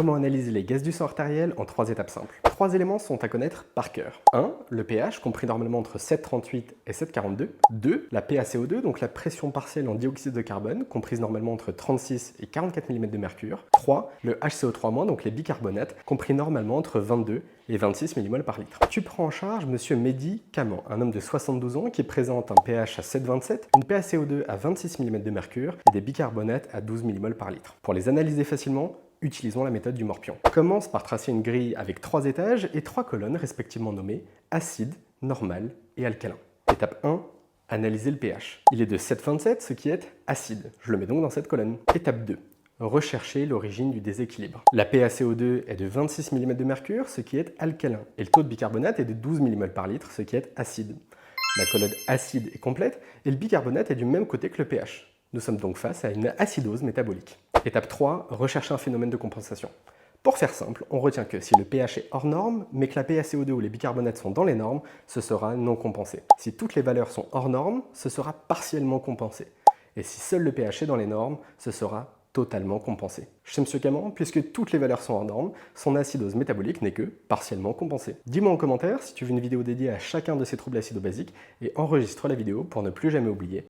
Comment analyser les gaz du sang artériel en 3 étapes simples? 3 éléments sont à connaître par cœur. 1. Le pH, compris normalement entre 7,38 et 7,42. 2. La PaCO2, donc la pression partielle en dioxyde de carbone, comprise normalement entre 36 et 44 mm de mercure. 3. Le HCO3-, donc les bicarbonates, compris normalement entre 22 et 26 mmol par litre. Tu prends en charge monsieur Mehdi Kaman, un homme de 72 ans qui présente un pH à 7,27, une PaCO2 à 26 mm de mercure et des bicarbonates à 12 mmol par litre. Pour les analyser facilement, utilisons la méthode du Morpion. Commence par tracer une grille avec 3 étages et 3 colonnes respectivement nommées acide, normal et alcalin. Étape 1. Analyser le pH. Il est de 7,27, ce qui est acide. Je le mets donc dans cette colonne. Étape 2. Rechercher l'origine du déséquilibre. La PaCO2 est de 26 mm de mercure, ce qui est alcalin, et le taux de bicarbonate est de 12 mmol par litre, ce qui est acide. La colonne acide est complète et le bicarbonate est du même côté que le pH. Nous sommes donc face à une acidose métabolique. Étape 3. Rechercher un phénomène de compensation. Pour faire simple, on retient que si le pH est hors norme, mais que la PaCO2 ou les bicarbonates sont dans les normes, ce sera non compensé. Si toutes les valeurs sont hors normes, ce sera partiellement compensé. Et si seul le pH est dans les normes, ce sera totalement compensé. Chez M. Caman, puisque toutes les valeurs sont hors normes, son acidose métabolique n'est que partiellement compensée. Dis-moi en commentaire si tu veux une vidéo dédiée à chacun de ces troubles acido-basiques et enregistre la vidéo pour ne plus jamais oublier.